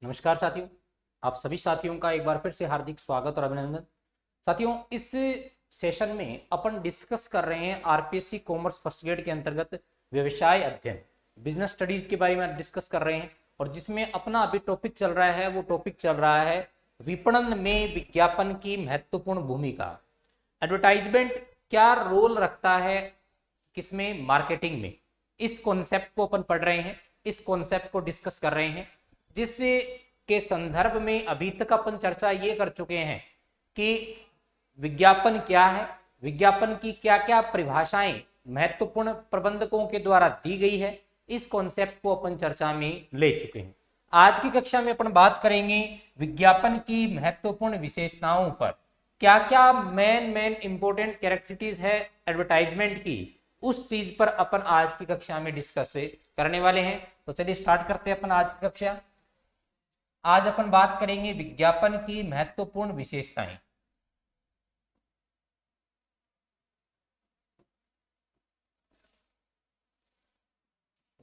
नमस्कार साथियों, आप सभी साथियों का एक बार फिर से हार्दिक स्वागत और अभिनंदन। साथियों, इस सेशन में अपन डिस्कस कर रहे हैं आरपीएससी कॉमर्स फर्स्ट ग्रेड के अंतर्गत व्यवसाय अध्ययन बिजनेस स्टडीज के बारे में डिस्कस कर रहे हैं। और जिसमें अपना अभी टॉपिक चल रहा है वो टॉपिक चल रहा है विपणन में विज्ञापन की महत्वपूर्ण भूमिका। एडवर्टाइजमेंट क्या रोल रखता है किसमें, मार्केटिंग में। इस कॉन्सेप्ट को अपन पढ़ रहे हैं, इस कॉन्सेप्ट को डिस्कस कर रहे हैं, जिस के संदर्भ में अभी तक अपन चर्चा ये कर चुके हैं कि विज्ञापन क्या है, विज्ञापन की क्या क्या परिभाषाएं महत्वपूर्ण प्रबंधकों के द्वारा दी गई है। इस कॉन्सेप्ट को अपन चर्चा में ले चुके हैं। आज की कक्षा में अपन बात करेंगे विज्ञापन की महत्वपूर्ण विशेषताओं पर। क्या क्या मेन इंपॉर्टेंट कैरेक्टरिस्टिक्स है एडवर्टाइजमेंट की, उस चीज पर अपन आज की कक्षा में डिस्कस करने वाले हैं। तो चलिए स्टार्ट करते हैं अपन आज की कक्षा। आज अपन बात करेंगे विज्ञापन की महत्वपूर्ण विशेषताएं।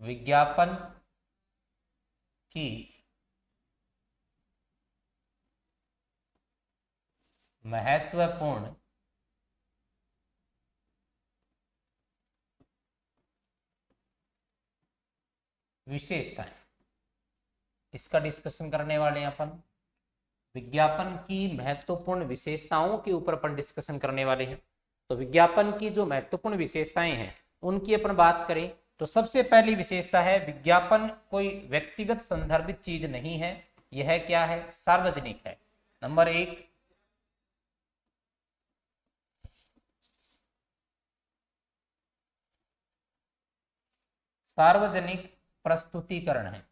विज्ञापन की महत्वपूर्ण विशेषताएं, इसका डिस्कशन करने वाले हैं अपन। विज्ञापन की महत्वपूर्ण विशेषताओं के ऊपर अपन डिस्कशन करने वाले हैं। तो विज्ञापन की जो महत्वपूर्ण विशेषताएं हैं उनकी अपन बात करें तो सबसे पहली विशेषता है विज्ञापन कोई व्यक्तिगत संदर्भित चीज नहीं है, यह क्या है, सार्वजनिक है। नंबर एक, सार्वजनिक प्रस्तुतिकरण है।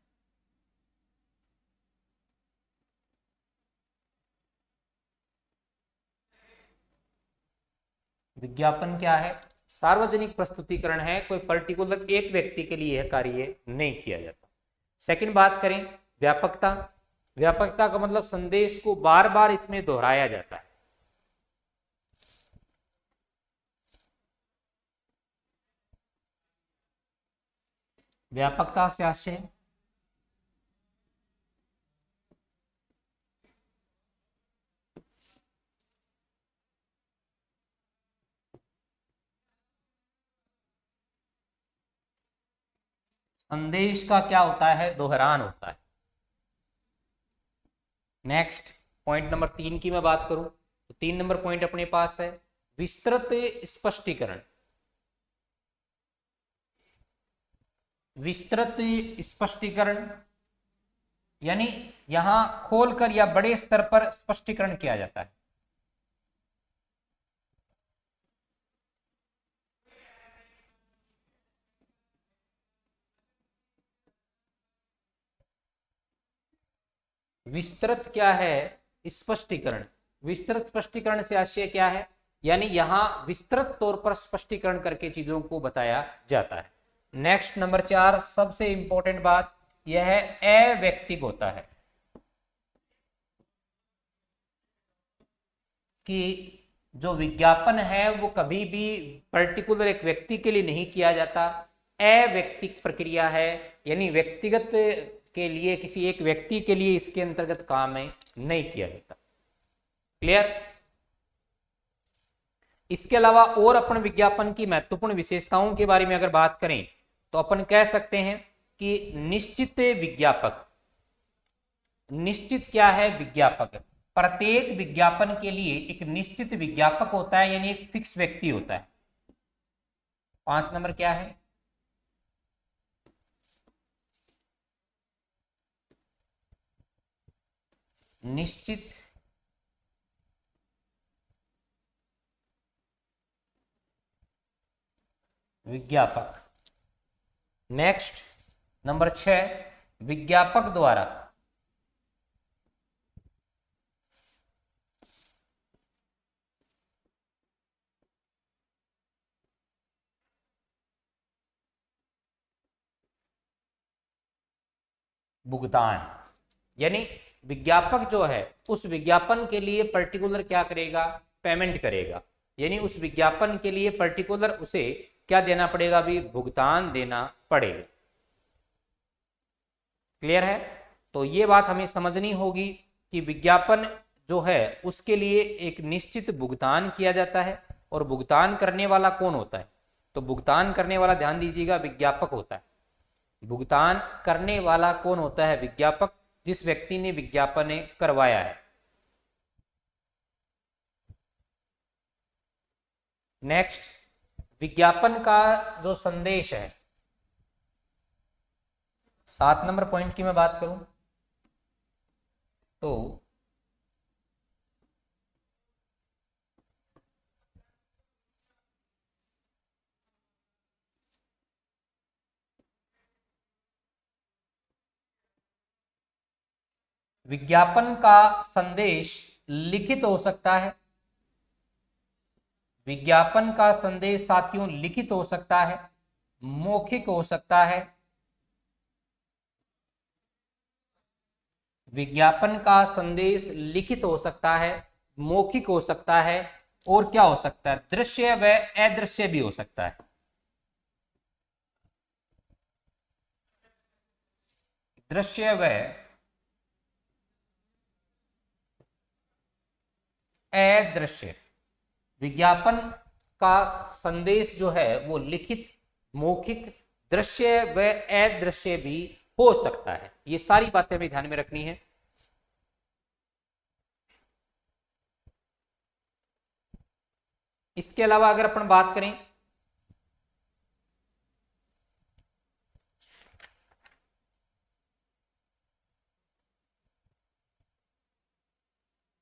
विज्ञापन क्या है, सार्वजनिक प्रस्तुतिकरण है, कोई पर्टिकुलर एक व्यक्ति के लिए यह कार्य नहीं किया जाता। सेकंड बात करें व्यापकता। व्यापकता का मतलब संदेश को बार बार इसमें दोहराया जाता है। व्यापकता से आशय संदेश का क्या होता है, दोहरान होता है। नेक्स्ट पॉइंट नंबर 3 की मैं बात करूं तो 3 नंबर पॉइंट अपने पास है विस्तृत स्पष्टीकरण। विस्तृत स्पष्टीकरण यानी यहां खोलकर या बड़े स्तर पर स्पष्टीकरण किया जाता है। विस्तृत क्या है, स्पष्टीकरण। विस्तृत स्पष्टीकरण से आशय क्या है, यानी यहां विस्तृत तौर पर स्पष्टीकरण करके चीजों को बताया जाता है। नेक्स्ट नंबर 4, सबसे इंपॉर्टेंट बात यह है अवैयक्तिक होता है, कि जो विज्ञापन है वो कभी भी पर्टिकुलर एक व्यक्ति के लिए नहीं किया जाता, अवैयक्तिक प्रक्रिया है, यानी व्यक्तिगत के लिए, किसी एक व्यक्ति के लिए इसके अंतर्गत काम है नहीं किया जाता। क्लियर। इसके अलावा और अपन विज्ञापन की महत्वपूर्ण विशेषताओं के बारे में अगर बात करें तो अपन कह सकते हैं कि निश्चित विज्ञापक। निश्चित क्या है, विज्ञापक। प्रत्येक विज्ञापन के लिए एक निश्चित विज्ञापक होता है, यानी एक फिक्स व्यक्ति होता है। 5 नंबर क्या है, निश्चित विज्ञापक। नेक्स्ट नंबर 6, विज्ञापक द्वारा भुगतान, यानी विज्ञापक जो है उस विज्ञापन के लिए पर्टिकुलर क्या करेगा, पेमेंट करेगा, यानी उस विज्ञापन के लिए पर्टिकुलर उसे क्या देना पड़ेगा, भी भुगतान देना पड़ेगा। क्लियर है। तो ये बात हमें समझनी होगी कि विज्ञापन जो है उसके लिए एक निश्चित भुगतान किया जाता है, और भुगतान करने वाला कौन होता है? तो भुगतान करने वाला, ध्यान दीजिएगा, विज्ञापक होता है। भुगतान करने वाला कौन होता है? विज्ञापक, जिस व्यक्ति ने विज्ञापन करवाया है। नेक्स्ट, विज्ञापन का जो संदेश है, 7 नंबर पॉइंट की मैं बात करूं तो विज्ञापन का संदेश लिखित हो सकता है। विज्ञापन का संदेश साथियों लिखित हो सकता है, मौखिक हो सकता है। विज्ञापन का संदेश लिखित हो सकता है, मौखिक हो सकता है, और क्या हो सकता है? दृश्य व अदृश्य भी हो सकता है। दृश्य व अदृश्य। विज्ञापन का संदेश जो है वो लिखित, मौखिक, दृश्य व अदृश्य भी हो सकता है। ये सारी बातें हमें ध्यान में रखनी है। इसके अलावा अगर अपन बात करें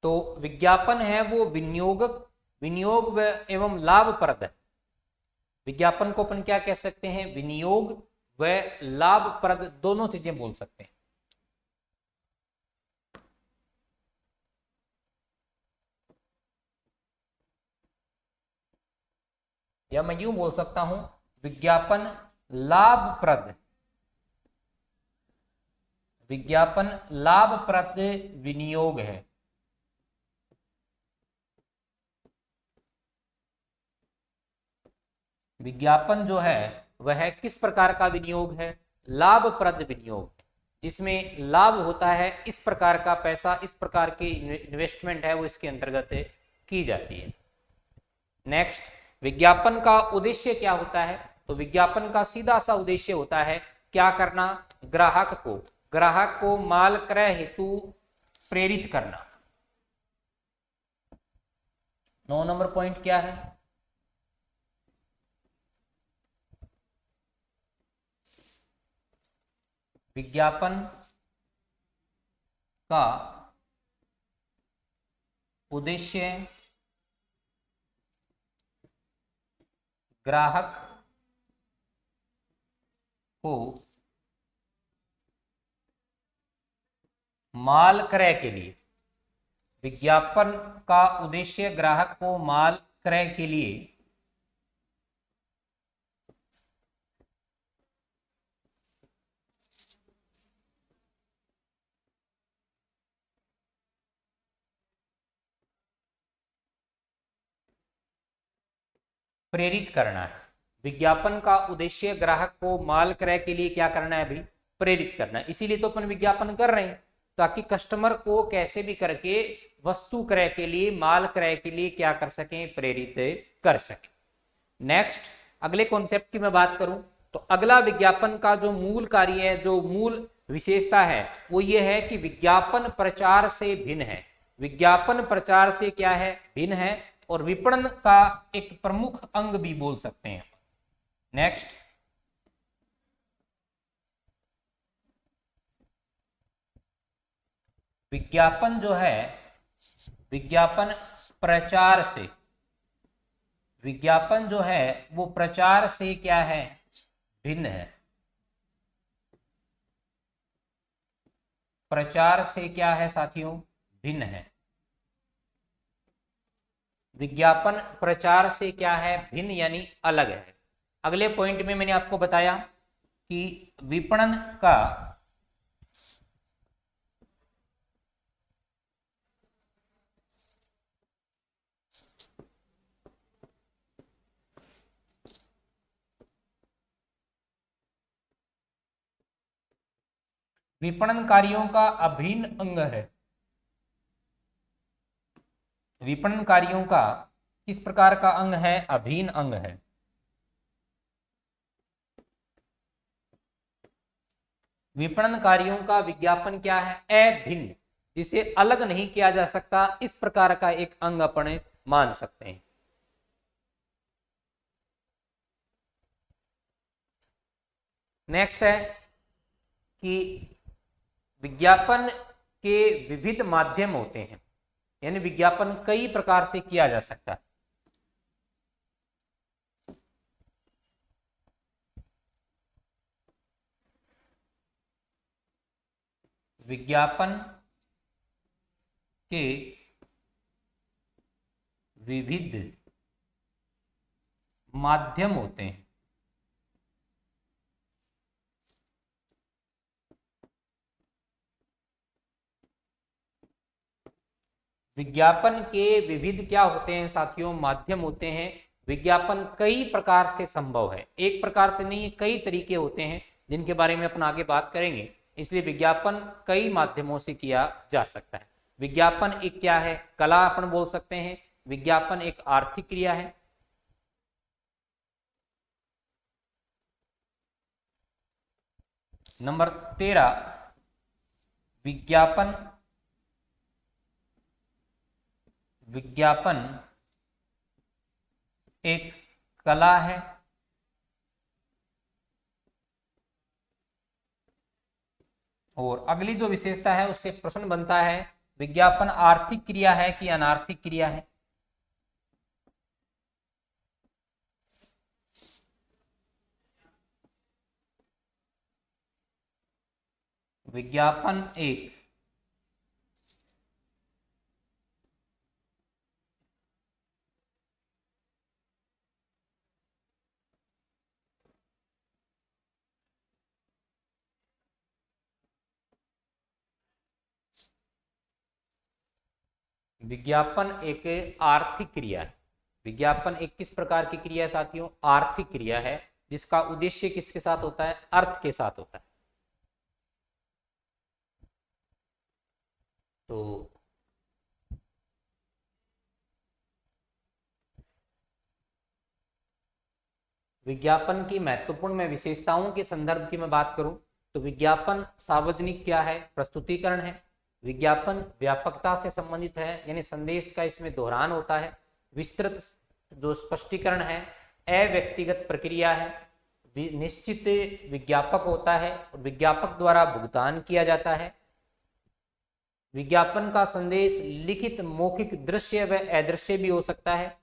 तो विज्ञापन है वो विनियोग एवं लाभप्रद है। विज्ञापन को अपन क्या कह सकते हैं? विनियोग व लाभप्रद दोनों चीजें बोल सकते हैं। या मैं यूं बोल सकता हूं, विज्ञापन लाभप्रद, विज्ञापन लाभप्रद विनियोग है। विज्ञापन जो है वह किस प्रकार का विनियोग है? लाभप्रद विनियोग, जिसमें लाभ होता है। इस प्रकार का पैसा, इस प्रकार की इन्वेस्टमेंट है वो इसके अंतर्गत की जाती है। नेक्स्ट, विज्ञापन का उद्देश्य क्या होता है? तो विज्ञापन का सीधा सा उद्देश्य होता है क्या करना? ग्राहक को माल क्रय हेतु प्रेरित करना। 9 नंबर पॉइंट क्या है? विज्ञापन का उद्देश्य ग्राहक को माल क्रय के लिए, विज्ञापन का उद्देश्य ग्राहक को माल क्रय के लिए प्रेरित करना है। विज्ञापन का उद्देश्य ग्राहक को माल क्रय के लिए क्या करना है? भाई, प्रेरित करना है। इसीलिए तो अपन विज्ञापन कर रहे हैं, ताकि कस्टमर को कैसे भी करके वस्तु क्रय के लिए, माल क्रय के लिए क्या कर सकें? प्रेरित कर सकें। नेक्स्ट, अगले कॉन्सेप्ट की मैं बात करूं तो अगला विज्ञापन का जो मूल कार्य है, जो मूल विशेषता है, वो ये है कि विज्ञापन प्रचार से भिन्न है। विज्ञापन प्रचार से क्या है? भिन्न है, और विपणन का एक प्रमुख अंग भी बोल सकते हैं। नेक्स्ट, विज्ञापन जो है, विज्ञापन प्रचार से, विज्ञापन जो है वो प्रचार से क्या है? भिन्न है। प्रचार से क्या है साथियों? भिन्न है। विज्ञापन प्रचार से क्या है? भिन्न यानी अलग है। अगले पॉइंट में मैंने आपको बताया कि विपणन का विपणन कार्यों का अभिन्न अंग है। विपणन कार्यों का किस प्रकार का अंग है? अभिन्न अंग है। विपणन कार्यों का विज्ञापन क्या है? अभिन्न, जिसे अलग नहीं किया जा सकता, इस प्रकार का एक अंग अपन मान सकते हैं। नेक्स्ट है कि विज्ञापन के विविध माध्यम होते हैं, यानी विज्ञापन कई प्रकार से किया जा सकता है। विज्ञापन के विविध माध्यम होते हैं। विज्ञापन के विविध क्या होते हैं साथियों? माध्यम होते हैं। विज्ञापन कई प्रकार से संभव है, एक प्रकार से नहीं, कई तरीके होते हैं जिनके बारे में अपन आगे बात करेंगे। इसलिए विज्ञापन कई माध्यमों से किया जा सकता है। विज्ञापन एक क्या है? कला अपन बोल सकते हैं। विज्ञापन एक आर्थिक क्रिया है। नंबर 13, विज्ञापन एक कला है। और अगली जो विशेषता है उससे प्रश्न बनता है, विज्ञापन आर्थिक क्रिया है कि अनार्थिक क्रिया है? विज्ञापन एक आर्थिक क्रिया है। विज्ञापन एक किस प्रकार की क्रिया है साथियों? आर्थिक क्रिया है, जिसका उद्देश्य किसके साथ होता है? अर्थ के साथ होता है। तो विज्ञापन की महत्वपूर्ण में विशेषताओं के संदर्भ की मैं बात करूं तो विज्ञापन सार्वजनिक क्या है? प्रस्तुतिकरण है। विज्ञापन व्यापकता से संबंधित है, यानी संदेश का इसमें दोहरान होता है। विस्तृत जो स्पष्टीकरण है। अव्यक्तिगत प्रक्रिया है। निश्चित विज्ञापक होता है और विज्ञापक द्वारा भुगतान किया जाता है। विज्ञापन का संदेश लिखित, मौखिक, दृश्य व अदृश्य भी हो सकता है।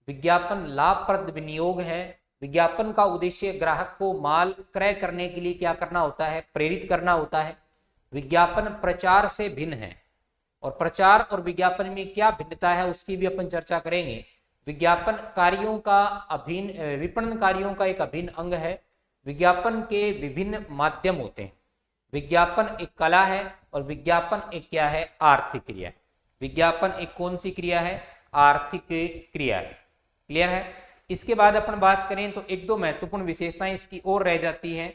विज्ञापन लाभप्रद विनियोग है। विज्ञापन का उद्देश्य ग्राहक को माल क्रय करने के लिए क्या करना होता है? प्रेरित करना होता है। विज्ञापन प्रचार से भिन्न है, और प्रचार और विज्ञापन में क्या भिन्नता है उसकी भी अपन चर्चा करेंगे। विज्ञापन कार्यों का अभिन्न, विपणन कार्यों का एक अभिन्न अंग है। विज्ञापन के विभिन्न माध्यम होते हैं। विज्ञापन एक कला है और विज्ञापन एक क्या है? आर्थिक क्रिया है। विज्ञापन एक कौन सी क्रिया है? आर्थिक क्रिया है। क्लियर है? इसके बाद अपन बात करें तो एक दो महत्वपूर्ण विशेषताएं इसकी और रह जाती हैं,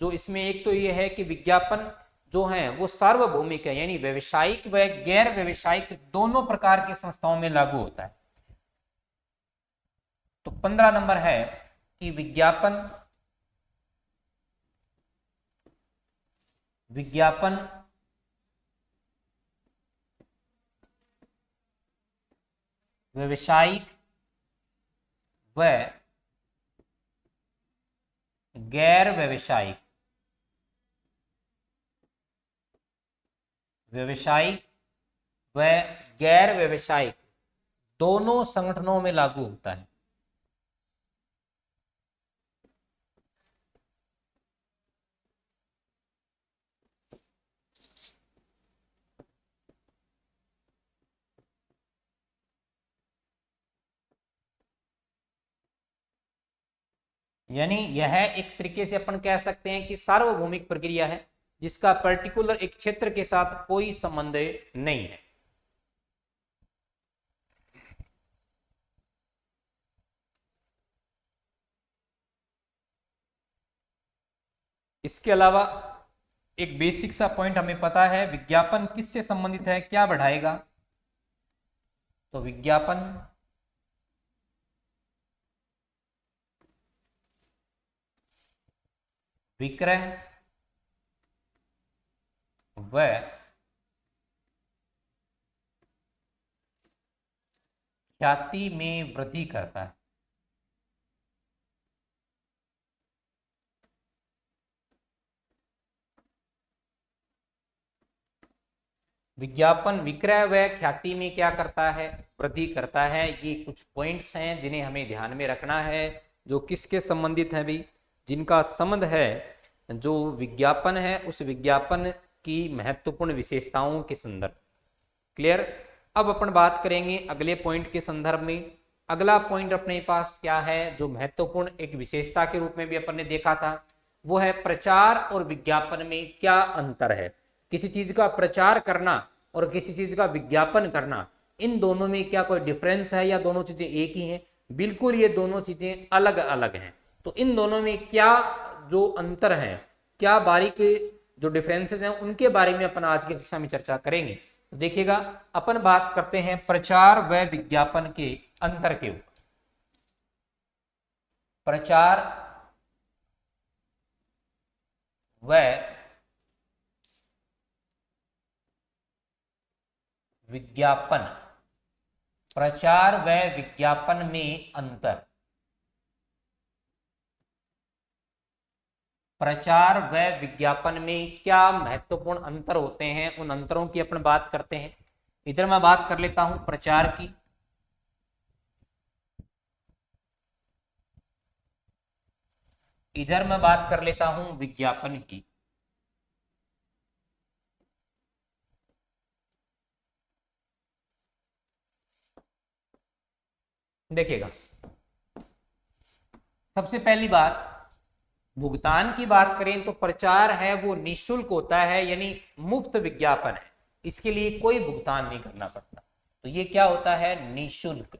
जो इसमें एक तो ये है कि विज्ञापन जो है वो सार्वभौमिक है, यानी व्यवसायिक व गैर व्यवसायिक दोनों प्रकार की संस्थाओं में लागू होता है। तो 15 नंबर है कि विज्ञापन व्यवसायिक व गैर व्यवसायिक व गैर व्यवसायिक दोनों संगठनों में लागू होता है। यानी यह एक तरीके से अपन कह सकते हैं कि सार्वभौमिक प्रक्रिया है, जिसका पर्टिकुलर एक क्षेत्र के साथ कोई संबंध नहीं है। इसके अलावा एक बेसिक सा पॉइंट हमें पता है, विज्ञापन किससे संबंधित है, क्या बढ़ाएगा? तो विज्ञापन विक्रय व ख्याति में वृद्धि करता है। विज्ञापन विक्रय व ख्याति में क्या करता है? वृद्धि करता है। ये कुछ पॉइंट्स हैं जिन्हें हमें ध्यान में रखना है, जो किसके संबंधित है भाई? जिनका संबंध है जो विज्ञापन है उस विज्ञापन की महत्वपूर्ण विशेषताओं के संदर्भ। क्लियर? अब अपन बात करेंगे अगले पॉइंट के संदर्भ में। अगला पॉइंट अपने पास क्या है, जो महत्वपूर्ण एक विशेषता के रूप में भी अपन ने देखा था, वो है प्रचार और विज्ञापन में क्या अंतर है। किसी चीज का प्रचार करना और किसी चीज का विज्ञापन करना, इन दोनों में क्या कोई डिफरेंस है या दोनों चीजें एक ही हैं? बिल्कुल, ये दोनों चीजें अलग अलग हैं। तो इन दोनों में क्या जो अंतर है, क्या बारीक जो डिफरेंसेस हैं, उनके बारे में अपन आज की कक्षा में चर्चा करेंगे। तो देखिएगा, अपन बात करते हैं प्रचार व विज्ञापन के अंतर के ऊपर। प्रचार व विज्ञापन, प्रचार व विज्ञापन में अंतर। प्रचार व विज्ञापन में क्या महत्वपूर्ण अंतर होते हैं, उन अंतरों की अपन बात करते हैं। इधर मैं बात कर लेता हूं प्रचार की, इधर मैं बात कर लेता हूं विज्ञापन की। देखिएगा, सबसे पहली बात, भुगतान की बात करें तो प्रचार है वो निःशुल्क होता है, यानी मुफ्त विज्ञापन है, इसके लिए कोई भुगतान नहीं करना पड़ता। तो ये क्या होता है? निःशुल्क।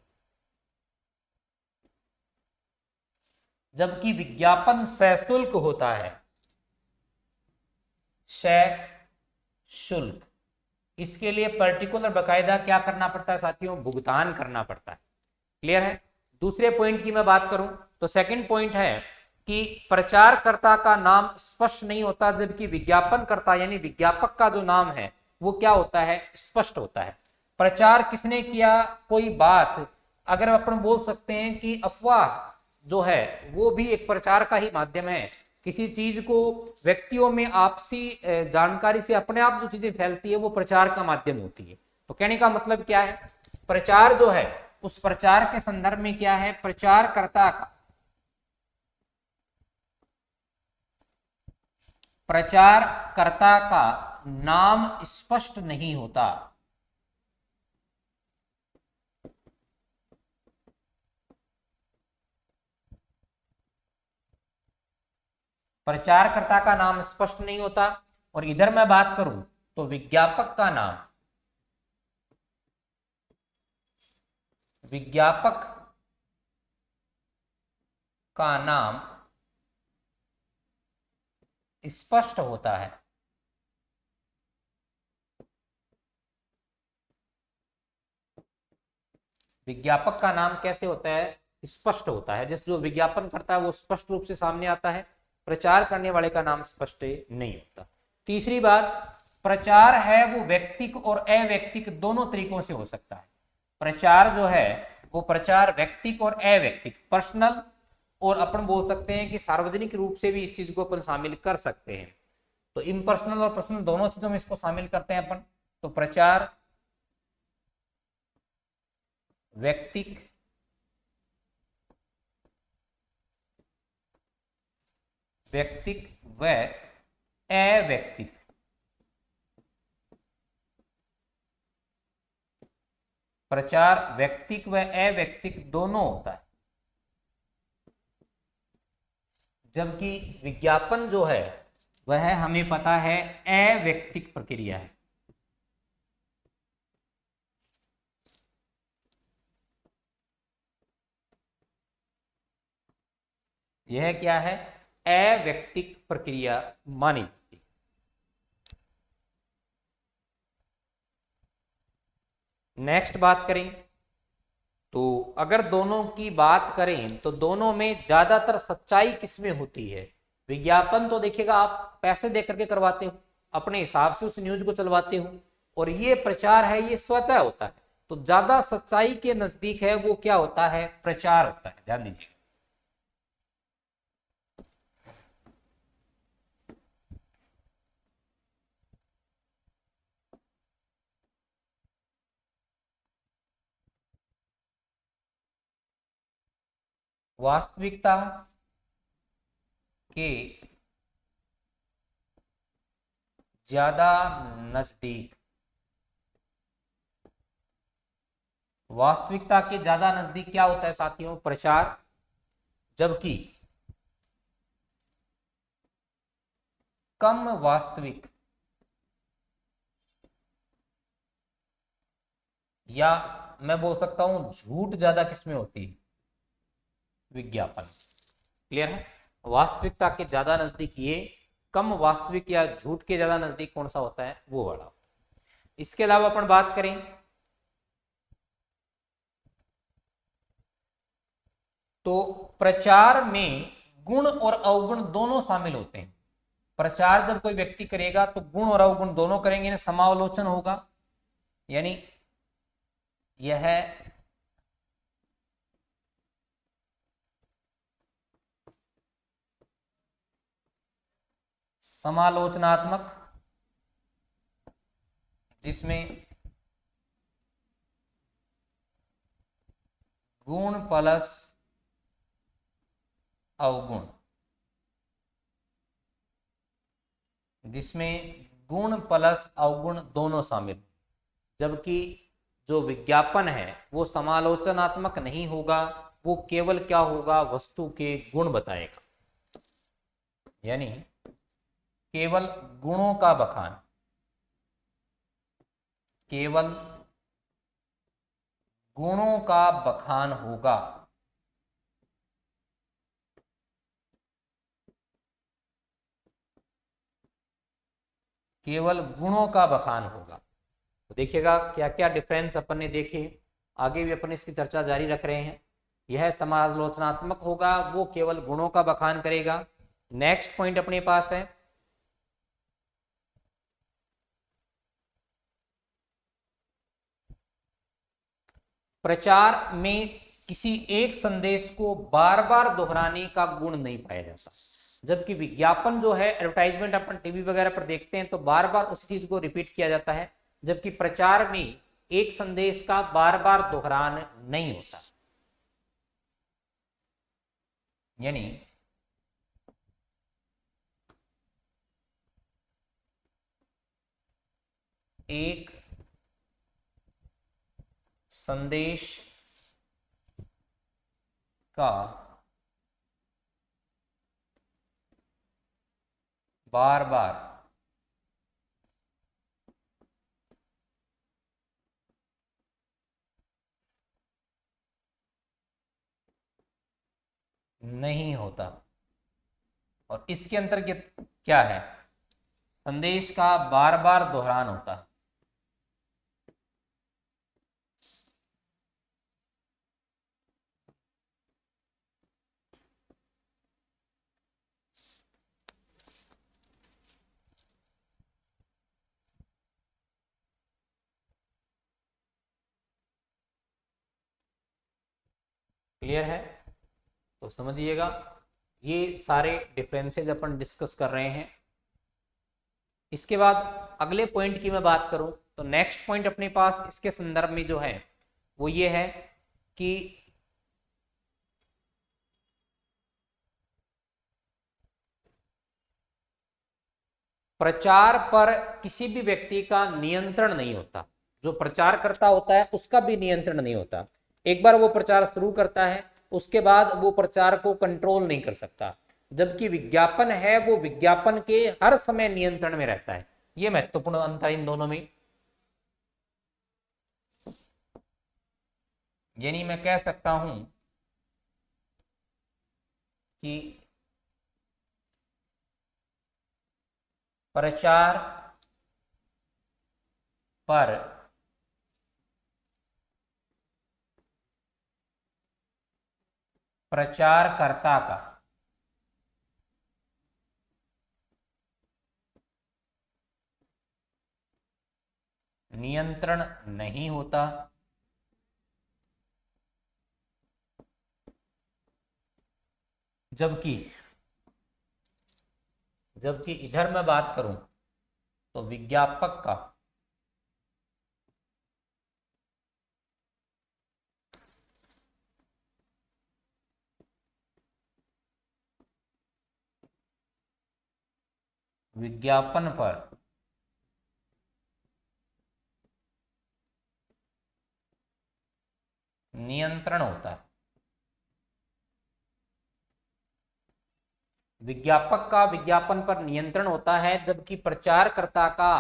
जबकि विज्ञापन सशुल्क होता है, सशुल्क। इसके लिए पर्टिकुलर बकायदा क्या करना पड़ता है साथियों? भुगतान करना पड़ता है। क्लियर है? दूसरे पॉइंट की मैं बात करूं तो सेकंड पॉइंट है कि प्रचारकर्ता का नाम स्पष्ट नहीं होता, जबकि विज्ञापनकर्ता यानी विज्ञापक का जो नाम है वो क्या होता है? स्पष्ट होता है। प्रचार किसने किया, कोई बात, अगर अपन बोल सकते हैं कि अफवाह जो है वो भी एक प्रचार का ही माध्यम है। किसी चीज को व्यक्तियों में आपसी जानकारी से अपने आप जो चीजें फैलती है वो प्रचार का माध्यम होती है। तो कहने का मतलब क्या है? प्रचार जो है उस प्रचार के संदर्भ में क्या है? प्रचारकर्ता का नाम स्पष्ट नहीं होता। प्रचारकर्ता का नाम स्पष्ट नहीं होता। और इधर मैं बात करूं तो विज्ञापक का नाम स्पष्ट होता है। विज्ञापक का नाम कैसे होता है? स्पष्ट होता है। जिस जो विज्ञापन करता है वो स्पष्ट रूप से सामने आता है, प्रचार करने वाले का नाम स्पष्ट नहीं होता। तीसरी बात, प्रचार है वो व्यक्तिक और अव्यक्तिक दोनों तरीकों से हो सकता है। प्रचार जो है वो प्रचार व्यक्तिक और अव्यक्तिक, पर्सनल, और अपन बोल सकते हैं कि सार्वजनिक रूप से भी इस चीज को अपन शामिल कर सकते हैं। तो इम्पर्सनल और पर्सनल दोनों चीजों में इसको शामिल करते हैं अपन। तो प्रचार व्यक्तिक व अव्यक्तिक, प्रचार व्यक्तिक व अव्यक्तिक दोनों होता है। जबकि विज्ञापन जो है वह हमें पता है अव्यक्तिक प्रक्रिया है। यह क्या है? अव्यक्तिक प्रक्रिया मानी जाती है। नेक्स्ट बात करें तो अगर दोनों की बात करें तो दोनों में ज्यादातर सच्चाई किसमें होती है? विज्ञापन तो देखिएगा आप पैसे दे करके करवाते हो, अपने हिसाब से उस न्यूज को चलवाते हो, और ये प्रचार है ये स्वतः होता है। तो ज्यादा सच्चाई के नजदीक है वो क्या होता है? प्रचार होता है। ध्यान दीजिए। वास्तविकता के ज्यादा नजदीक, वास्तविकता के ज्यादा नजदीक क्या होता है साथियों? प्रचार। जबकि कम वास्तविक या मैं बोल सकता हूं झूठ ज्यादा किसमें होती है? विज्ञापन। क्लियर है? वास्तविकता के ज्यादा नजदीक ये, कम वास्तविक या झूठ के ज्यादा नजदीक कौन सा होता है? वो वाला। इसके अलावा अपन बात करें तो प्रचार में गुण और अवगुण दोनों शामिल होते हैं। प्रचार जब कोई व्यक्ति करेगा तो गुण और अवगुण दोनों करेंगे ना, समालोचन होगा। यानी यह समालोचनात्मक, जिसमें गुण प्लस अवगुण, जिसमें गुण प्लस अवगुण दोनों शामिल। जबकि जो विज्ञापन है वो समालोचनात्मक नहीं होगा, वो केवल क्या होगा? वस्तु के गुण बताएगा। यानी केवल गुणों का बखान, केवल गुणों का बखान होगा। केवल गुणों का बखान होगा। तो देखिएगा क्या क्या डिफरेंस अपन ने देखे। आगे भी अपन इसकी चर्चा जारी रख रहे हैं। यह समालोचनात्मक होगा, वो केवल गुणों का बखान करेगा। नेक्स्ट पॉइंट अपने पास है प्रचार में किसी एक संदेश को बार बार दोहराने का गुण नहीं पाया जाता। जबकि विज्ञापन जो है, एडवर्टाइजमेंट अपन टीवी वगैरह पर देखते हैं तो बार बार उसी चीज को रिपीट किया जाता है। जबकि प्रचार में एक संदेश का बार बार दोहरान नहीं होता। यानी एक संदेश का बार बार नहीं होता। और इसके अंतर्गत क्या है? संदेश का बार बार दोहरान होता है। क्लियर है? तो समझिएगा ये सारे डिफरेंसेस अपन डिस्कस कर रहे हैं। इसके बाद अगले पॉइंट की मैं बात करूं तो नेक्स्ट पॉइंट अपने पास इसके संदर्भ में जो है वो ये है कि प्रचार पर किसी भी व्यक्ति का नियंत्रण नहीं होता। जो प्रचार करता होता है उसका भी नियंत्रण नहीं होता। एक बार वो प्रचार शुरू करता है उसके बाद वो प्रचार को कंट्रोल नहीं कर सकता। जबकि विज्ञापन है वो विज्ञापन के हर समय नियंत्रण में रहता है। ये महत्वपूर्ण अंतर है इन दोनों में। यानी मैं कह सकता हूं कि प्रचार पर प्रचारकर्ता का नियंत्रण नहीं होता, जबकि जबकि इधर मैं बात करूं तो विज्ञापक का विज्ञापन पर नियंत्रण होता है। विज्ञापक का विज्ञापन पर नियंत्रण होता है, जबकि प्रचारकर्ता का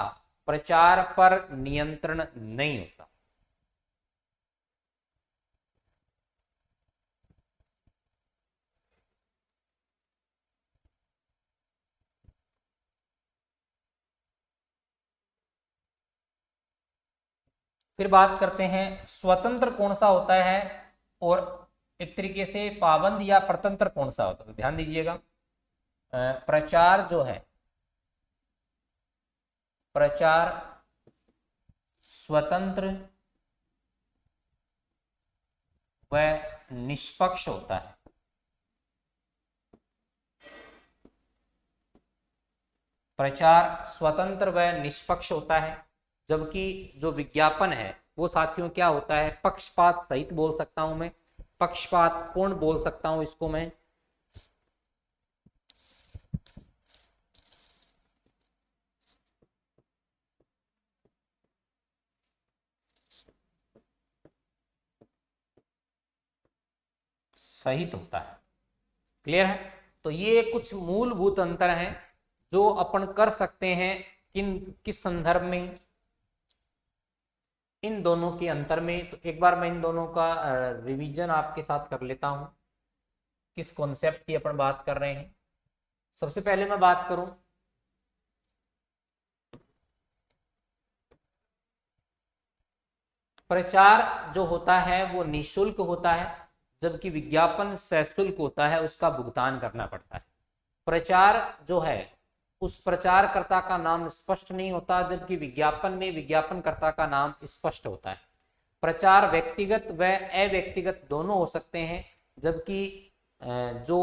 प्रचार पर नियंत्रण नहीं होता। फिर बात करते हैं स्वतंत्र कौन सा होता है और एक तरीके से पाबंद या परतंत्र कौन सा होता है। तो ध्यान दीजिएगा, प्रचार जो है, प्रचार स्वतंत्र व निष्पक्ष होता है। प्रचार स्वतंत्र व निष्पक्ष होता है, जबकि जो विज्ञापन है वो साथियों क्या होता है, पक्षपात सहित बोल सकता हूं मैं, पक्षपात पूर्ण बोल सकता हूं इसको मैं। सहित होता है। क्लियर है। तो ये कुछ मूलभूत अंतर हैं जो अपन कर सकते हैं किस संदर्भ में, इन दोनों के अंतर में। तो एक बार मैं इन दोनों का रिवीजन आपके साथ कर लेता हूं, किस कॉन्सेप्ट की अपन बात कर रहे हैं। सबसे पहले मैं बात करूं प्रचार जो होता है वो निःशुल्क होता है, जबकि विज्ञापन सशुल्क होता है, उसका भुगतान करना पड़ता है। प्रचार जो है उस प्रचारकर्ता का नाम स्पष्ट नहीं होता, जबकि विज्ञापन में विज्ञापनकर्ता का नाम स्पष्ट होता है। प्रचार व्यक्तिगत व अव्यक्तिगत दोनों हो सकते हैं, जबकि जो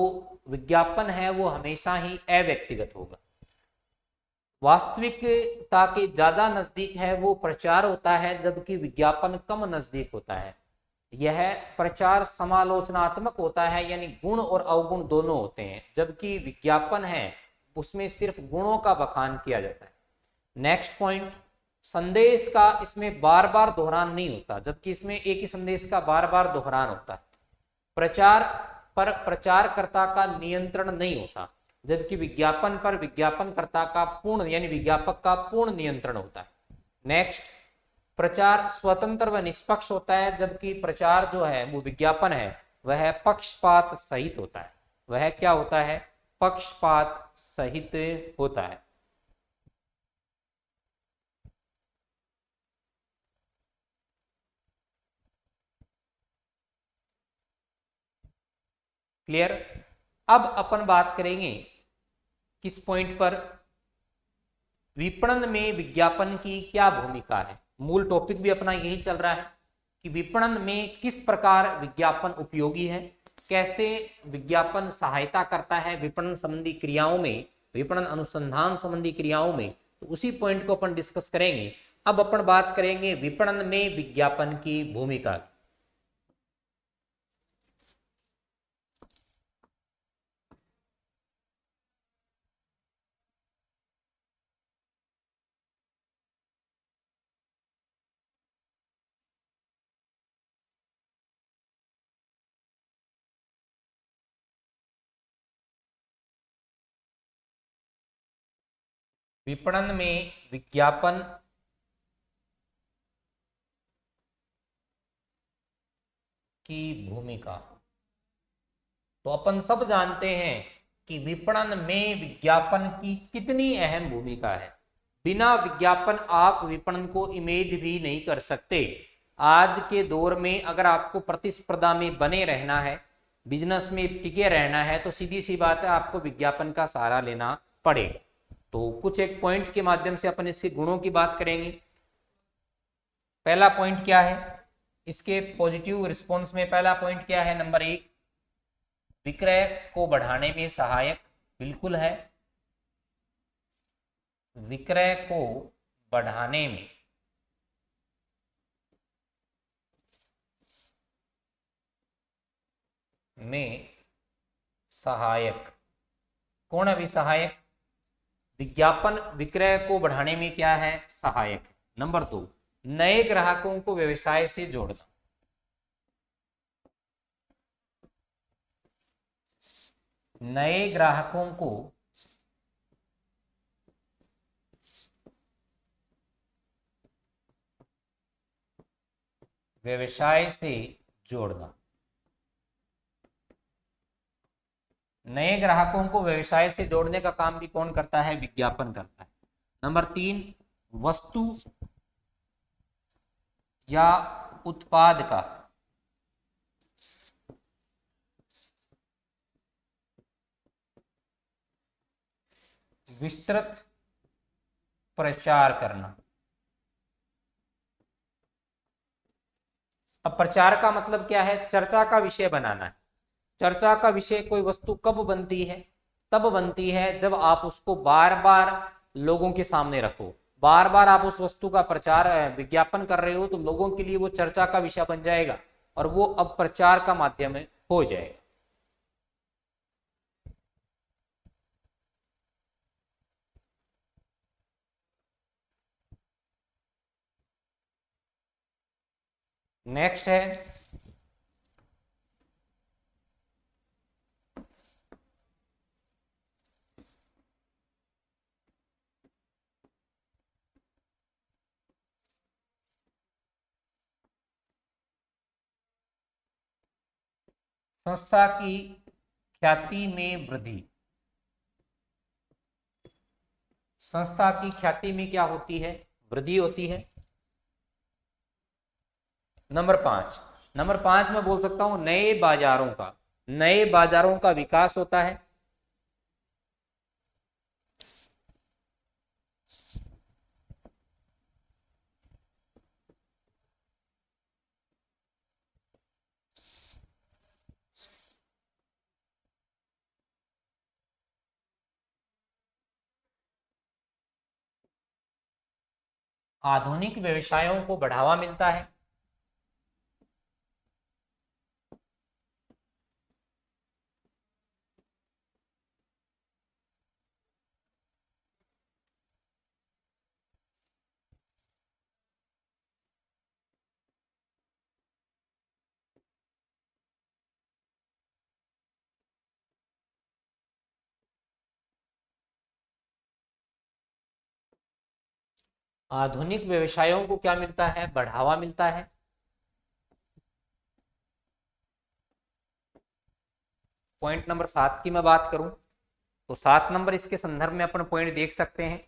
विज्ञापन है वो हमेशा ही अव्यक्तिगत होगा। वास्तविकता के ज्यादा नजदीक है वो प्रचार होता है, जबकि विज्ञापन कम नजदीक होता है। यह प्रचार समालोचनात्मक होता है, यानी गुण और अवगुण दोनों होते हैं, जबकि विज्ञापन है उसमें सिर्फ गुणों का बखान किया जाता है। नेक्स्ट पॉइंट, संदेश का इसमें बार बार दोहरान नहीं होता, जबकि इसमें एक ही संदेश का बार बार दोहरान होता है। प्रचार पर प्रचारकर्ता का नियंत्रण नहीं होता, जबकि विज्ञापन पर विज्ञापनकर्ता का पूर्ण यानी विज्ञापक का पूर्ण नियंत्रण होता है। नेक्स्ट, प्रचार स्वतंत्र व निष्पक्ष होता है, जबकि प्रचार जो है वो विज्ञापन है वह पक्षपात सहित होता है। वह क्या होता है, पक्षपात सहित होता है। क्लियर। अब अपन बात करेंगे किस पॉइंट पर, विपणन में विज्ञापन की क्या भूमिका है। मूल टॉपिक भी अपना यही चल रहा है कि विपणन में किस प्रकार विज्ञापन उपयोगी है, कैसे विज्ञापन सहायता करता है विपणन संबंधी क्रियाओं में, विपणन अनुसंधान संबंधी क्रियाओं में। तो उसी पॉइंट को अपन डिस्कस करेंगे। अब अपन बात करेंगे विपणन में विज्ञापन की भूमिका। विपणन में विज्ञापन की भूमिका, तो अपन सब जानते हैं कि विपणन में विज्ञापन की कितनी अहम भूमिका है। बिना विज्ञापन आप विपणन को इमेज भी नहीं कर सकते। आज के दौर में अगर आपको प्रतिस्पर्धा में बने रहना है बिजनेस में टिके रहना है तो सीधी सी बात है, आपको विज्ञापन का सहारा लेना पड़ेगा। तो कुछ एक पॉइंट के माध्यम से अपन इसके गुणों की बात करेंगे। पहला पॉइंट क्या है इसके पॉजिटिव रिस्पॉन्स में? पहला पॉइंट क्या है? नंबर 1, विक्रय को बढ़ाने में सहायक। बिल्कुल है, विक्रय को बढ़ाने में सहायक। कौन है भी सहायक? विज्ञापन विक्रय को बढ़ाने में क्या है? सहायक। नंबर 2, नए ग्राहकों को व्यवसाय से जोड़ना। नए ग्राहकों को व्यवसाय से जोड़ना। नए ग्राहकों को व्यवसाय से जोड़ने का काम भी कौन करता है? विज्ञापन करता है। नंबर 3, वस्तु या उत्पाद का विस्तृत प्रचार करना। अब प्रचार का मतलब क्या है? चर्चा का विषय बनाना है। चर्चा का विषय कोई वस्तु कब बनती है? तब बनती है जब आप उसको बार बार लोगों के सामने रखो, बार बार आप उस वस्तु का प्रचार विज्ञापन कर रहे हो, तो लोगों के लिए वो चर्चा का विषय बन जाएगा और वो अब प्रचार का माध्यम हो जाएगा। नेक्स्ट है संस्था की ख्याति में वृद्धि। संस्था की ख्याति में क्या होती है? वृद्धि होती है। नंबर 5 में बोल सकता हूं नए बाजारों का विकास होता है। आधुनिक व्यवसायों को बढ़ावा मिलता है। आधुनिक व्यवसायों को क्या मिलता है? बढ़ावा मिलता है। पॉइंट नंबर 7 की मैं बात करूं तो 7 नंबर इसके संदर्भ में अपन पॉइंट देख सकते हैं।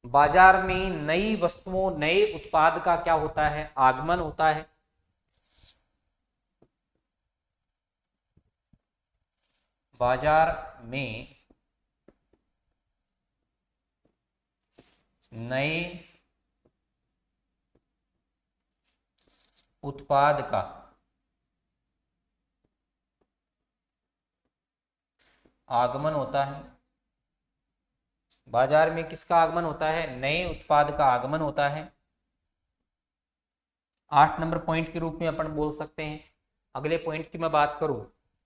बाजार में नई वस्तुओं, नए उत्पाद का क्या होता है? आगमन होता है। बाजार में नए उत्पाद का आगमन होता है। बाजार में किसका आगमन होता है? नए उत्पाद का आगमन होता है। 8 नंबर पॉइंट के रूप में अपन बोल सकते हैं। अगले पॉइंट की मैं बात करूं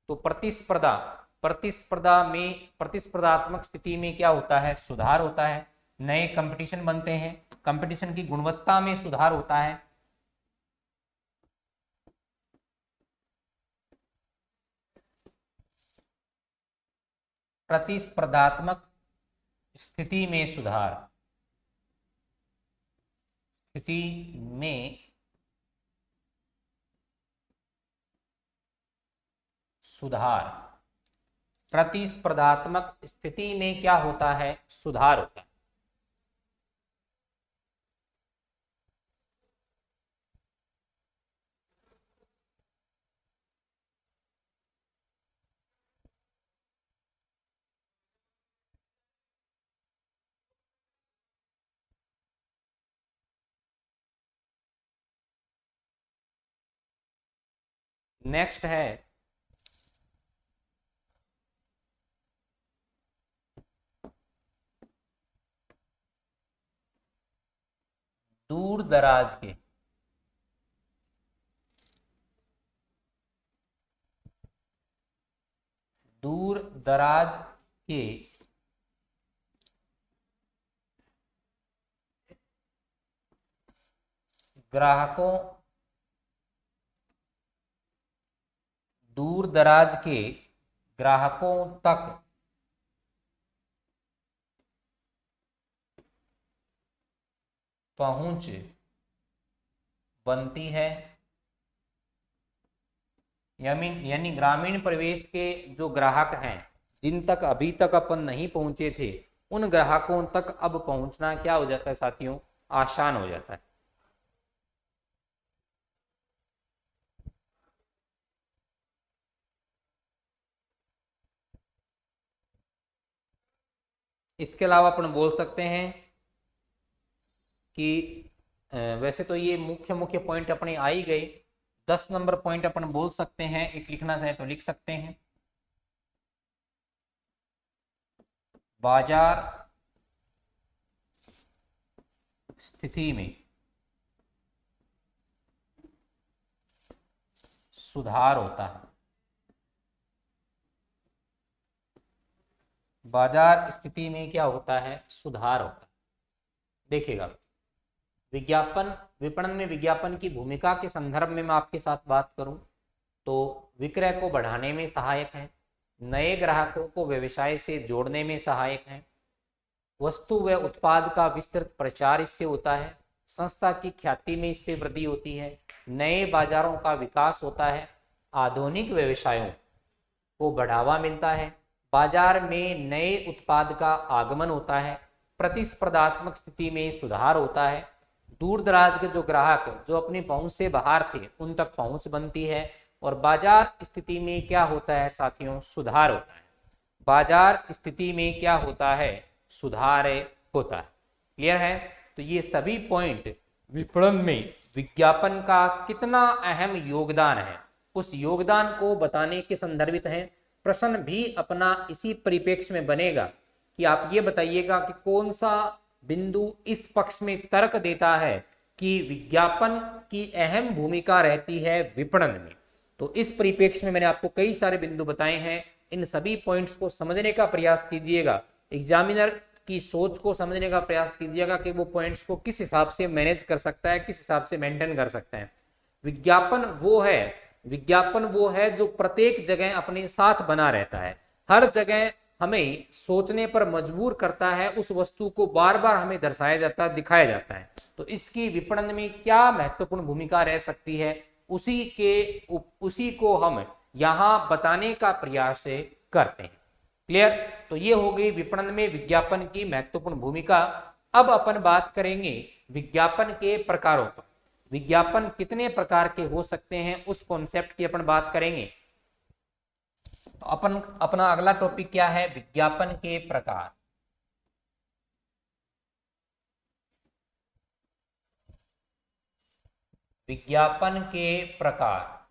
तो प्रतिस्पर्धा। प्रतिस्पर्धात्मक स्थिति में क्या होता है? सुधार होता है। नए कंपटीशन बनते हैं, कंपटीशन की गुणवत्ता में सुधार होता है। प्रतिस्पर्धात्मक स्थिति में सुधार। स्थिति में सुधार। प्रतिस्पर्धात्मक स्थिति में क्या होता है? सुधार होता है। नेक्स्ट है दूर दराज के दूर दराज के ग्राहकों दूर दराज के ग्राहकों तक पहुंच बनती है, यानी ग्रामीण परिवेश के जो ग्राहक हैं जिन तक अभी तक अपन नहीं पहुंचे थे, उन ग्राहकों तक अब पहुंचना क्या हो जाता है साथियों, आसान हो जाता है। इसके अलावा अपन बोल सकते हैं कि वैसे तो ये मुख्य मुख्य पॉइंट अपने आ ही गए, 10 नंबर पॉइंट अपन बोल सकते हैं, एक लिखना चाहे तो लिख सकते हैं। बाजार स्थिति में सुधार होता है, बाजार स्थिति में क्या होता है, सुधार होता है। देखिएगा, विज्ञापन विपणन में विज्ञापन की भूमिका के संदर्भ में मैं आपके साथ बात करूं तो विक्रय को बढ़ाने में सहायक है, नए ग्राहकों को व्यवसाय से जोड़ने में सहायक है, वस्तु व उत्पाद का विस्तृत प्रचार इससे होता है, संस्था की ख्याति में इससे वृद्धि होती है, नए बाजारों का विकास होता है, आधुनिक व्यवसायों को बढ़ावा मिलता है, बाजार में नए उत्पाद का आगमन होता है, प्रतिस्पर्धात्मक स्थिति में सुधार होता है, दूर दराज के जो ग्राहक जो अपनी पहुंच से बाहर थे उन तक पहुंच बनती है, और बाजार स्थिति में क्या होता है साथियों, सुधार होता है। बाजार स्थिति में क्या होता है, सुधार होता है। क्लियर है? तो ये सभी पॉइंट विपणन में विज्ञापन का कितना अहम योगदान है, उस योगदान को बताने के संदर्भित है। प्रश्न भी अपना इसी परिप्रेक्ष्य में बनेगा कि आप ये बताइएगा कि कौन सा बिंदु इस पक्ष में तर्क देता है कि विज्ञापन की अहम भूमिका रहती है विपणन में। तो इस परिप्रेक्ष्य में मैंने आपको कई सारे बिंदु बताए हैं, इन सभी पॉइंट्स को समझने का प्रयास कीजिएगा, एग्जामिनर की सोच को समझने का प्रयास कीजिएगा कि वो पॉइंट्स को किस हिसाब से मैनेज कर सकता है, किस हिसाब से मेंटेन कर सकता है। विज्ञापन वो है जो प्रत्येक जगह अपने साथ बना रहता है, हर जगह हमें सोचने पर मजबूर करता है, उस वस्तु को बार बार हमें दर्शाया जाता है, दिखाया जाता है। तो इसकी विपणन में क्या महत्वपूर्ण भूमिका रह सकती है, उसी को हम यहां बताने का प्रयास करते हैं। क्लियर? तो ये हो गई विपणन में विज्ञापन की महत्वपूर्ण भूमिका। अब अपन बात करेंगे विज्ञापन के प्रकारों पर। विज्ञापन कितने प्रकार के हो सकते हैं उस कॉन्सेप्ट की अपन बात करेंगे। तो अपन अपना अगला टॉपिक क्या है, विज्ञापन के प्रकार। विज्ञापन के प्रकार।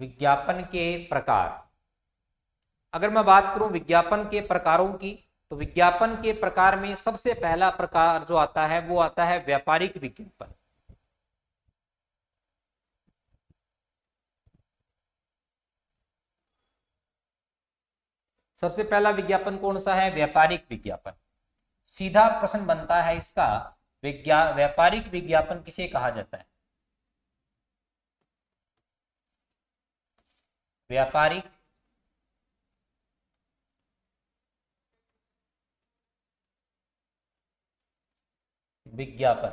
विज्ञापन के प्रकार, अगर मैं बात करूं विज्ञापन के प्रकारों की, तो विज्ञापन के प्रकार में सबसे पहला प्रकार जो आता है वो आता है व्यापारिक विज्ञापन। सबसे पहला विज्ञापन कौन सा है, व्यापारिक विज्ञापन। सीधा प्रश्न बनता है इसका, व्यापारिक विज्ञापन किसे कहा जाता है? व्यापारिक विज्ञापन।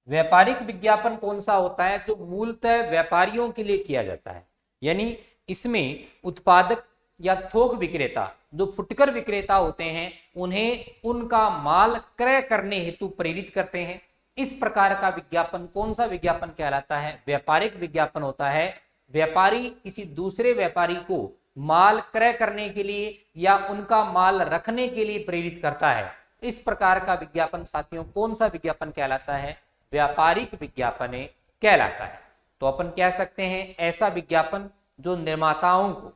व्यापारिक विज्ञापन कौन सा होता है, जो मूलतः व्यापारियों के लिए किया जाता है, यानी इसमें उत्पादक या थोक विक्रेता जो फुटकर विक्रेता होते हैं उन्हें उनका माल क्रय करने हेतु प्रेरित करते हैं। इस प्रकार का विज्ञापन कौन सा विज्ञापन कहलाता है, व्यापारिक विज्ञापन होता है। व्यापारी किसी दूसरे व्यापारी को माल क्रय करने के लिए या उनका माल रखने के लिए प्रेरित करता है, इस प्रकार का विज्ञापन साथियों कौन सा विज्ञापन कहलाता है? व्यापारिक विज्ञापन कहलाता है। तो अपन कह सकते हैं ऐसा विज्ञापन जो निर्माताओं को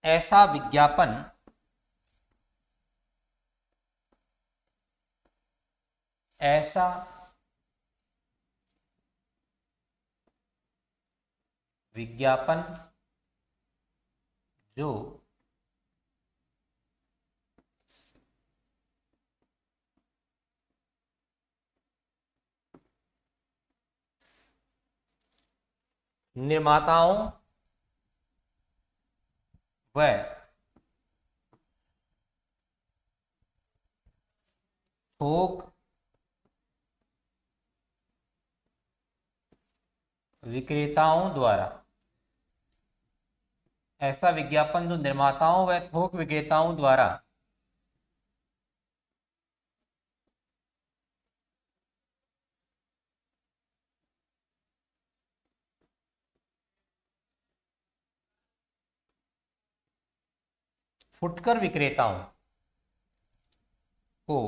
ऐसा विज्ञापन ऐसा विज्ञापन जो निर्माताओं व थोक विक्रेताओं द्वारा ऐसा विज्ञापन जो निर्माताओं व थोक विक्रेताओं द्वारा फुटकर विक्रेताओं को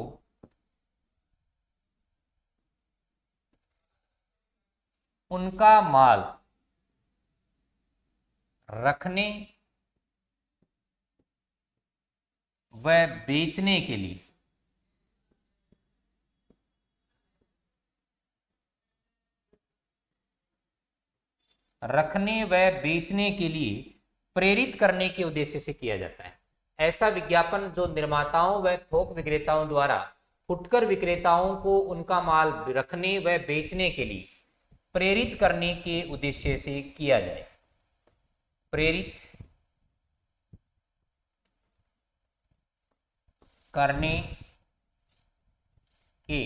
उनका माल रखने व बेचने के लिए प्रेरित करने के उद्देश्य से किया जाता है। ऐसा विज्ञापन जो निर्माताओं व थोक विक्रेताओं द्वारा फुटकर विक्रेताओं को उनका माल रखने व बेचने के लिए प्रेरित करने के उद्देश्य से किया जाए। प्रेरित करने के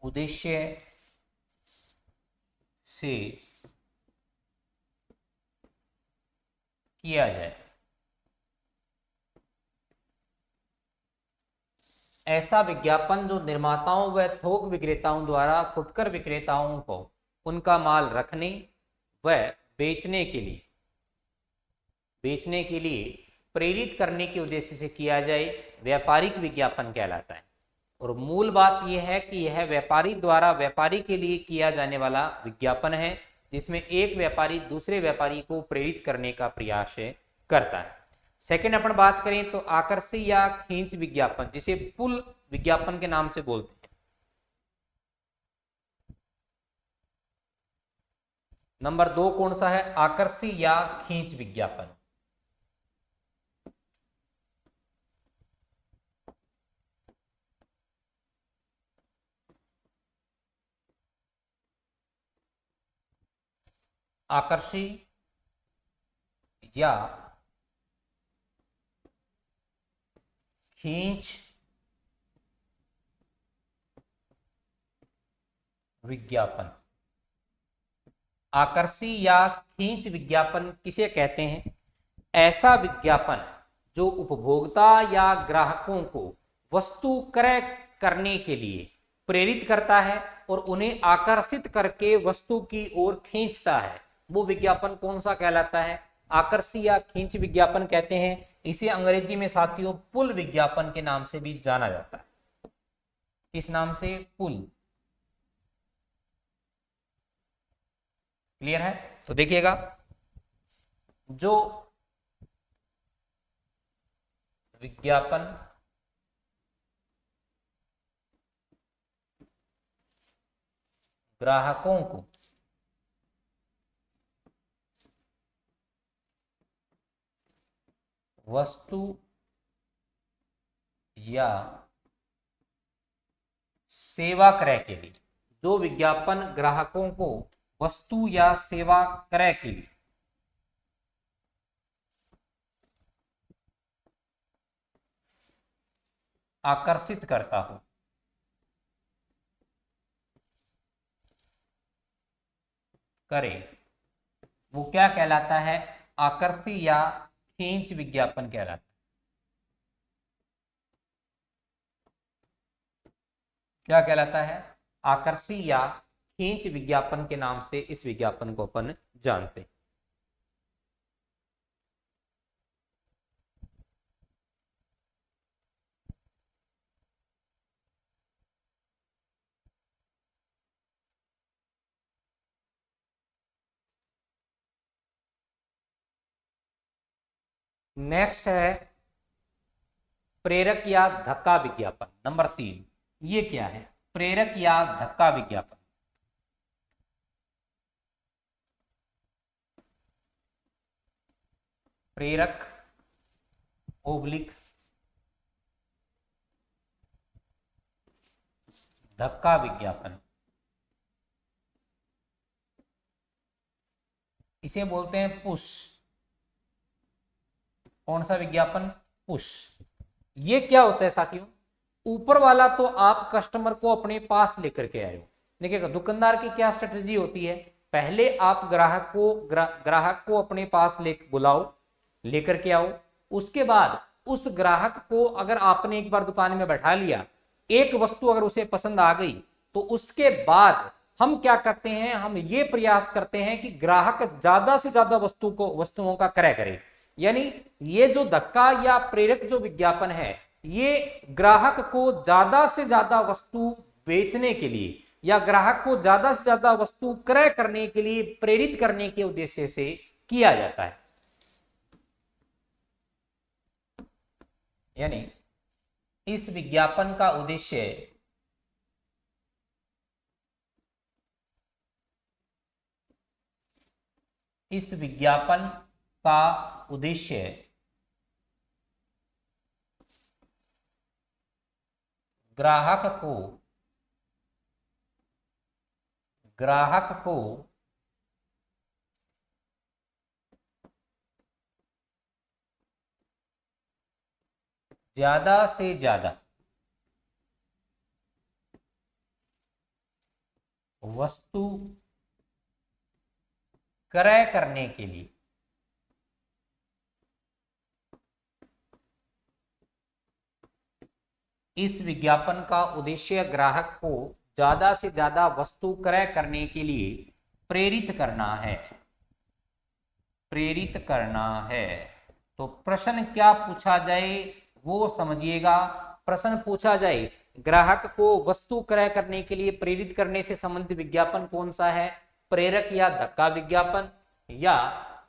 उद्देश्य से किया जाए। ऐसा विज्ञापन जो निर्माताओं व थोक विक्रेताओं द्वारा फुटकर विक्रेताओं को उनका माल रखने व बेचने के लिए प्रेरित करने के उद्देश्य से किया जाए, व्यापारिक विज्ञापन कहलाता है। और मूल बात यह है कि यह व्यापारी द्वारा व्यापारी के लिए किया जाने वाला विज्ञापन है, जिसमें एक व्यापारी दूसरे व्यापारी को प्रेरित करने का प्रयास करता है। सेकंड अपन बात करें तो आकर्षी या खींच विज्ञापन, जिसे पुल विज्ञापन के नाम से बोलते हैं। नंबर 2 कौन सा है? आकर्षी या खींच विज्ञापन। आकर्षी या खींच विज्ञापन। आकर्षी या खींच विज्ञापन किसे कहते हैं? ऐसा विज्ञापन जो उपभोक्ता या ग्राहकों को वस्तु क्रय करने के लिए प्रेरित करता है और उन्हें आकर्षित करके वस्तु की ओर खींचता है, वो विज्ञापन कौन सा कहलाता है? आकर्षी या खींच विज्ञापन कहते हैं। इसे अंग्रेजी में साथियों पुल विज्ञापन के नाम से भी जाना जाता है। किस नाम से? पुल। क्लियर है? तो देखिएगा, जो विज्ञापन ग्राहकों को वस्तु या सेवा क्रय के लिए, जो विज्ञापन ग्राहकों को वस्तु या सेवा क्रय के लिए आकर्षित करता हो, करे, वो क्या कहलाता है? आकर्षी या खींच विज्ञापन कहलाता है। क्या कहलाता है? आकर्षी या खींच विज्ञापन के नाम से इस विज्ञापन को अपन जानते हैं। नेक्स्ट है प्रेरक या धक्का विज्ञापन। नंबर 3, ये क्या है? प्रेरक या धक्का विज्ञापन। प्रेरक ओब्लिक धक्का विज्ञापन, इसे बोलते हैं पुश। कौन सा विज्ञापन? पुश। ये क्या होता है साथियों? ऊपर वाला तो आप कस्टमर को अपने पास लेकर के आए हो। देखिएगा दुकानदार की क्या स्ट्रेटजी होती है, पहले आप ग्राहक को अपने पास बुलाओ, लेकर के आओ। उसके बाद उस ग्राहक को अगर आपने एक बार दुकान में बैठा लिया, एक वस्तु अगर उसे पसंद आ गई, तो उसके बाद हम क्या करते हैं, हम ये प्रयास करते हैं कि ग्राहक ज्यादा से ज्यादा वस्तुओं का क्रय करे। यानी ये जो धक्का या प्रेरक जो विज्ञापन है, ये ग्राहक को ज्यादा से ज्यादा वस्तु बेचने के लिए या ग्राहक को ज्यादा से ज्यादा वस्तु क्रय करने के लिए प्रेरित करने के उद्देश्य से किया जाता है। यानी इस विज्ञापन का उद्देश्य ग्राहक को ज्यादा से ज्यादा वस्तु क्रय करने के लिए इस विज्ञापन का उद्देश्य ग्राहक को ज्यादा से ज्यादा वस्तु क्रय करने के लिए प्रेरित करना है। तो प्रश्न क्या पूछा जाए वो समझिएगा। प्रश्न पूछा जाए ग्राहक को वस्तु क्रय करने के लिए प्रेरित करने से संबंधित विज्ञापन कौन सा है? प्रेरक या धक्का विज्ञापन या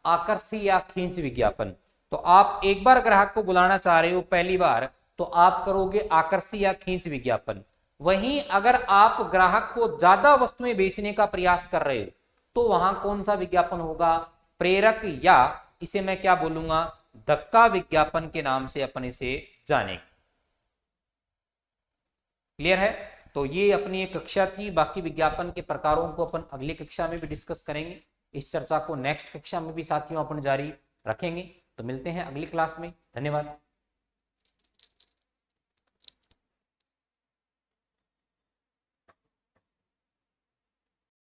आकर्षी या खींच विज्ञापन। तो आप एक बार ग्राहक को बुलाना चाह रहे हो पहली बार, तो आप करोगे आकर्षी या खींच विज्ञापन। वहीं अगर आप ग्राहक को ज्यादा वस्तुएं बेचने का प्रयास कर रहे हो, तो वहां कौन सा विज्ञापन होगा? प्रेरक या इसे मैं क्या बोलूंगा, धक्का विज्ञापन के नाम से अपन इसे जानेंगे। क्लियर है? तो ये अपनी एक कक्षा थी। बाकी विज्ञापन के प्रकारों को अपन अगली कक्षा में भी डिस्कस करेंगे। इस चर्चा को नेक्स्ट कक्षा में भी साथियों अपन जारी रखेंगे। तो मिलते हैं अगली क्लास में। धन्यवाद।